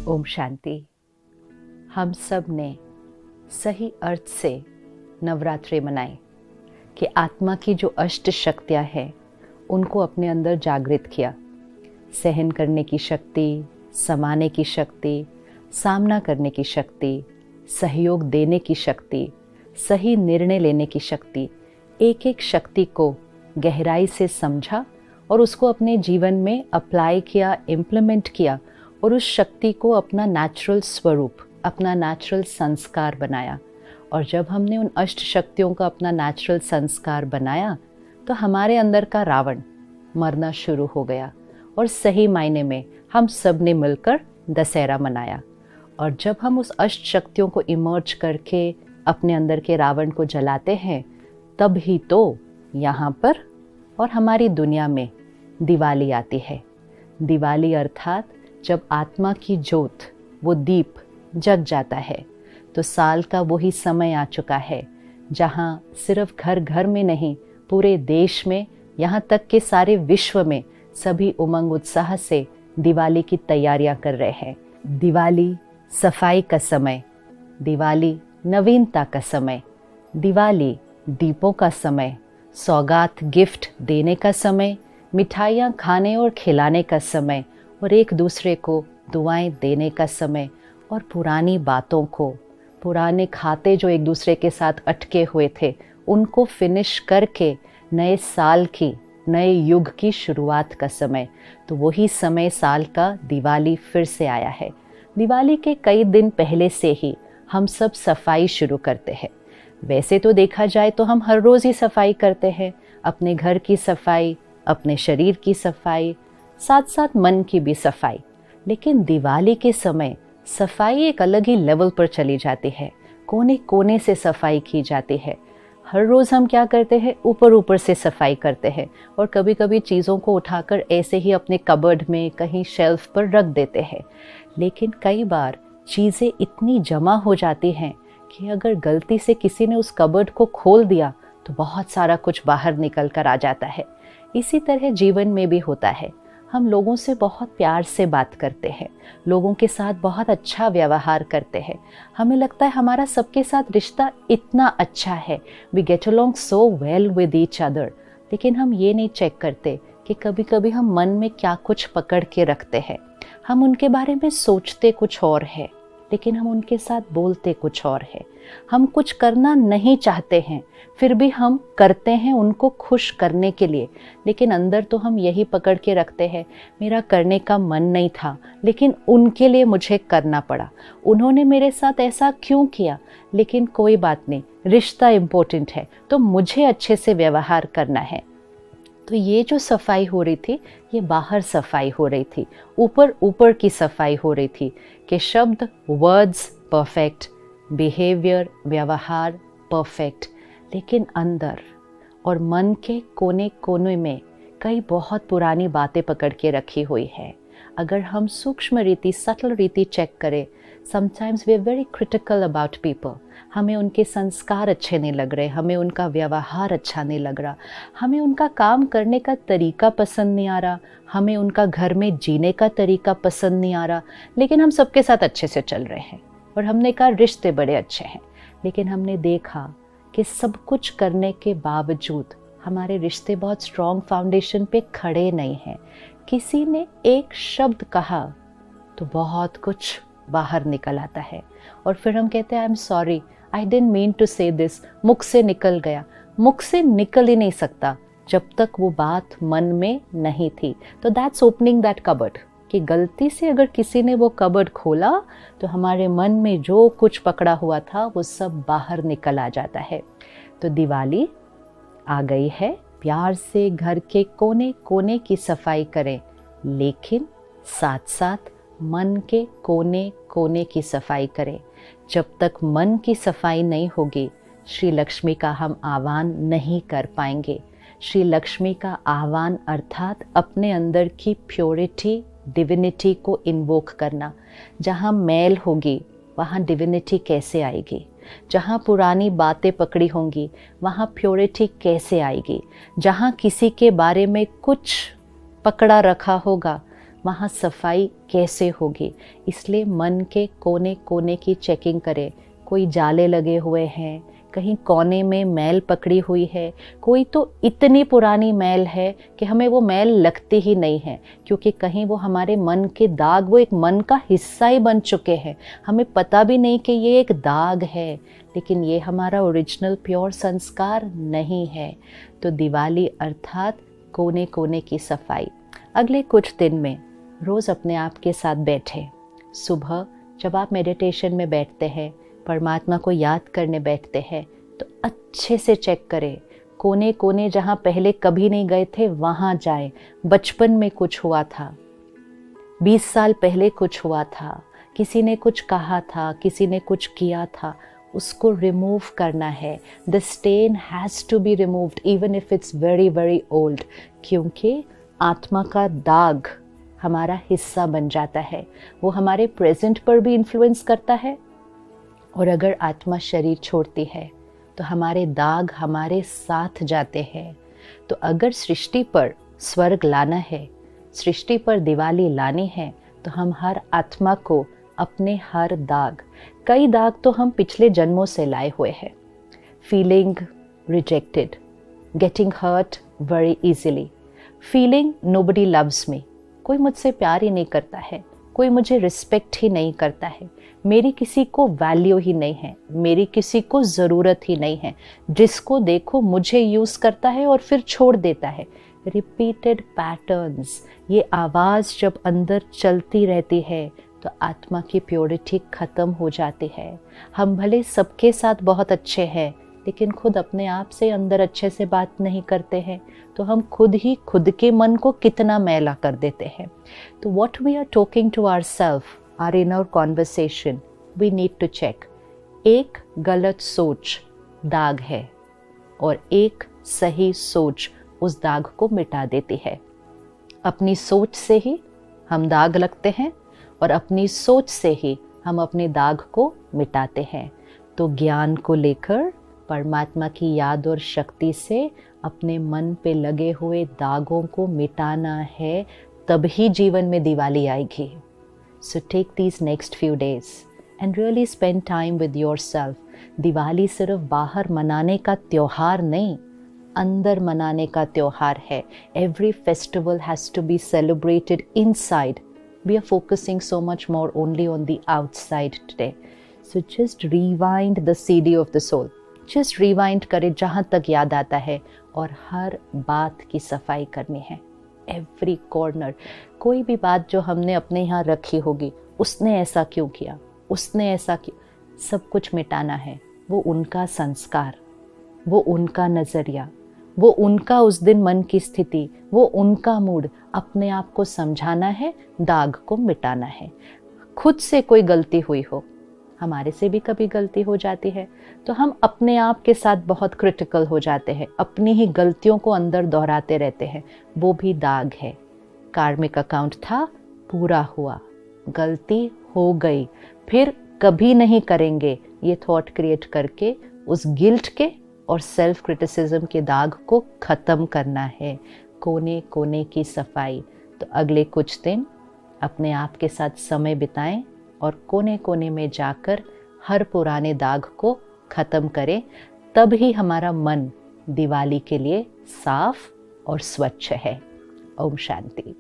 ओम शांति। हम सब ने सही अर्थ से नवरात्रि मनाई कि आत्मा की जो अष्ट शक्तियाँ हैं उनको अपने अंदर जागृत किया। सहन करने की शक्ति, समाने की शक्ति, सामना करने की शक्ति, सहयोग देने की शक्ति, सही निर्णय लेने की शक्ति, एक एक शक्ति को गहराई से समझा और उसको अपने जीवन में अप्लाई किया, इम्प्लीमेंट किया और उस शक्ति को अपना नेचुरल स्वरूप, अपना नेचुरल संस्कार बनाया। और जब हमने उन अष्ट शक्तियों का अपना नेचुरल संस्कार बनाया तो हमारे अंदर का रावण मरना शुरू हो गया और सही मायने में हम सब ने मिलकर दशहरा मनाया। और जब हम उस अष्ट शक्तियों को इमर्ज करके अपने अंदर के रावण को जलाते हैं तब ही तो यहाँ पर और हमारी दुनिया में दिवाली आती है। दिवाली अर्थात जब आत्मा की ज्योत, वो दीप जग जाता है तो साल का वही समय आ चुका है जहाँ सिर्फ घर घर में नहीं, पूरे देश में, यहाँ तक कि सारे विश्व में सभी उमंग उत्साह से दिवाली की तैयारियां कर रहे हैं। दिवाली सफाई का समय, दिवाली नवीनता का समय, दिवाली दीपों का समय, सौगात गिफ्ट देने का समय, मिठाइयाँ खाने और खिलाने का समय और एक दूसरे को दुआएं देने का समय और पुरानी बातों को, पुराने खाते जो एक दूसरे के साथ अटके हुए थे उनको फिनिश करके नए साल की, नए युग की शुरुआत का समय। तो वही समय साल का दिवाली फिर से आया है। दिवाली के कई दिन पहले से ही हम सब सफाई शुरू करते हैं। वैसे तो देखा जाए तो हम हर रोज़ ही सफाई करते हैं, अपने घर की सफाई, अपने शरीर की सफाई, साथ साथ मन की भी सफाई। लेकिन दिवाली के समय सफाई एक अलग ही लेवल पर चली जाती है। कोने कोने से सफाई की जाती है। हर रोज़ हम क्या करते हैं, ऊपर ऊपर से सफाई करते हैं और कभी कभी चीज़ों को उठाकर ऐसे ही अपने कबर्ड में कहीं शेल्फ पर रख देते हैं। लेकिन कई बार चीज़ें इतनी जमा हो जाती हैं कि अगर गलती से किसी ने उस कबर्ड को खोल दिया तो बहुत सारा कुछ बाहर निकल कर आ जाता है। इसी तरह जीवन में भी होता है। हम लोगों से बहुत प्यार से बात करते हैं, लोगों के साथ बहुत अच्छा व्यवहार करते हैं। हमें लगता है हमारा सबके साथ रिश्ता इतना अच्छा है, we get along so well with each other. लेकिन हम ये नहीं चेक करते कि कभी कभी हम मन में क्या कुछ पकड़ के रखते हैं। हम उनके बारे में सोचते कुछ और है लेकिन हम उनके साथ बोलते कुछ और है। हम कुछ करना नहीं चाहते हैं फिर भी हम करते हैं उनको खुश करने के लिए, लेकिन अंदर तो हम यही पकड़ के रखते हैं, मेरा करने का मन नहीं था लेकिन उनके लिए मुझे करना पड़ा, उन्होंने मेरे साथ ऐसा क्यों किया। लेकिन कोई बात नहीं, रिश्ता इम्पोर्टेंट है तो मुझे अच्छे से व्यवहार करना है। तो ये जो सफाई हो रही थी ये बाहर सफाई हो रही थी, ऊपर ऊपर की सफाई हो रही थी कि शब्द, वर्ड्स परफेक्ट, बिहेवियर, व्यवहार परफेक्ट, लेकिन अंदर और मन के कोने कोने में कई बहुत पुरानी बातें पकड़ के रखी हुई है। अगर हम सूक्ष्म रीति, सटल रीति चेक करें, sometimes we are very critical about people. हमें उनके संस्कार अच्छे नहीं लग रहे, हमें उनका व्यवहार अच्छा नहीं लग रहा, हमें उनका काम करने का तरीका पसंद नहीं आ रहा, हमें उनका घर में जीने का तरीका पसंद नहीं आ रहा। लेकिन हम सबके साथ अच्छे से चल रहे हैं और हमने कहा रिश्ते बड़े अच्छे हैं। लेकिन हमने देखा कि सब कुछ करने के बावजूद हमारे रिश्ते बहुत स्ट्रॉन्ग फाउंडेशन पे खड़े नहीं हैं। किसी ने एक शब्द कहा तो बहुत कुछ बाहर निकल आता है और फिर हम कहते हैं I am sorry, I didn't mean to say this, मुख से निकल गया। मुख से निकल ही नहीं सकता जब तक वो बात मन में नहीं थी। तो दैट्स ओपनिंग दैट कबर्ड, कि गलती से अगर किसी ने वो कबर्ड खोला तो हमारे मन में जो कुछ पकड़ा हुआ था वो सब बाहर निकल आ जाता है। तो दिवाली आ गई है, प्यार से घर के कोने कोने की सफाई करें, लेकिन साथ साथ मन के कोने कोने की सफाई करें। जब तक मन की सफाई नहीं होगी श्री लक्ष्मी का हम आह्वान नहीं कर पाएंगे। श्री लक्ष्मी का आह्वान अर्थात अपने अंदर की प्योरिटी, डिविनिटी को इन्वोक करना। जहाँ मैल होगी वहाँ डिविनिटी कैसे आएगी? जहाँ पुरानी बातें पकड़ी होंगी वहाँ प्योरिटी कैसे आएगी? जहाँ किसी के बारे में कुछ पकड़ा रखा होगा वहाँ सफाई कैसे होगी। इसलिए मन के कोने कोने की चेकिंग करें। कोई जाले लगे हुए हैं, कहीं कोने में मैल पकड़ी हुई है, कोई तो इतनी पुरानी मैल है कि हमें वो मैल लगती ही नहीं है, क्योंकि कहीं वो हमारे मन के दाग, वो एक मन का हिस्सा ही बन चुके हैं। हमें पता भी नहीं कि ये एक दाग है, लेकिन ये हमारा ओरिजिनल प्योर संस्कार नहीं है। तो दिवाली अर्थात कोने कोने की सफाई। अगले कुछ दिन में रोज़ अपने आप के साथ बैठे। सुबह जब आप मेडिटेशन में बैठते हैं, परमात्मा को याद करने बैठते हैं, तो अच्छे से चेक करें। कोने कोने जहाँ पहले कभी नहीं गए थे वहाँ जाएं। बचपन में कुछ हुआ था, 20 साल पहले कुछ हुआ था, किसी ने कुछ कहा था, किसी ने कुछ किया था, उसको रिमूव करना है। The stain has to be removed even if it's very very old, क्योंकि आत्मा का दाग हमारा हिस्सा बन जाता है। वो हमारे प्रेजेंट पर भी इन्फ्लुएंस करता है, और अगर आत्मा शरीर छोड़ती है तो हमारे दाग हमारे साथ जाते हैं। तो अगर सृष्टि पर स्वर्ग लाना है, सृष्टि पर दिवाली लानी है, तो हम हर आत्मा को अपने हर दाग, कई दाग तो हम पिछले जन्मों से लाए हुए हैं। Feeling rejected, getting hurt very easily, feeling nobody loves me, कोई मुझसे प्यार ही नहीं करता है, कोई मुझे रिस्पेक्ट ही नहीं करता है, मेरी किसी को वैल्यू ही नहीं है, मेरी किसी को ज़रूरत ही नहीं है, जिसको देखो मुझे यूज़ करता है और फिर छोड़ देता है। रिपीटेड पैटर्न्स, ये आवाज़ जब अंदर चलती रहती है तो आत्मा की प्योरिटी ख़त्म हो जाती है। हम भले सबके साथ बहुत अच्छे हैं, लेकिन खुद अपने आप से अंदर अच्छे से बात नहीं करते हैं, तो हम खुद ही खुद के मन को कितना मैला कर देते हैं। तो what we are talking to ourselves, our inner conversation, we need to check. एक गलत सोच दाग है और एक सही सोच उस दाग को मिटा देती है। अपनी सोच से ही हम दाग लगते हैं और अपनी सोच से ही हम अपने दाग को मिटाते हैं। तो ज्ञान को लेकर परमात्मा की याद और शक्ति से अपने मन पे लगे हुए दागों को मिटाना है, तभी जीवन में दिवाली आएगी। So take these next few days and really spend time with yourself. Diwali सिर्फ बाहर मनाने का त्योहार नहीं, अंदर मनाने का त्योहार है। Every festival has to be celebrated inside. We are focusing so much more only on the outside today. So just rewind the CD of the soul. Just rewind करें जहाँ तक याद आता है, और हर बात की सफाई करनी है। Every corner, कोई भी बात जो हमने अपने यहाँ रखी होगी, उसने ऐसा क्यों किया, उसने ऐसा क्यों, सब कुछ मिटाना है। वो उनका संस्कार, वो उनका नज़रिया, वो उनका उस दिन मन की स्थिति, वो उनका मूड, अपने आप को समझाना है, दाग को मिटाना है। खुद से कोई गलती हुई हो, हमारे से भी कभी गलती हो जाती है, तो हम अपने आप के साथ बहुत क्रिटिकल हो जाते हैं, अपनी ही गलतियों को अंदर दोहराते रहते हैं। वो भी दाग है। कार्मिक अकाउंट था, पूरा हुआ, गलती हो गई, फिर कभी नहीं करेंगे, ये थॉट क्रिएट करके उस गिल्ट के और सेल्फ क्रिटिसिज्म के दाग को ख़त्म करना है। कोने कोने की सफाई। तो अगले कुछ दिन अपने आप के साथ समय बिताएं और कोने कोने में जाकर हर पुराने दाग को ख़त्म करें, तब ही हमारा मन दिवाली के लिए साफ और स्वच्छ है। ओम शांति।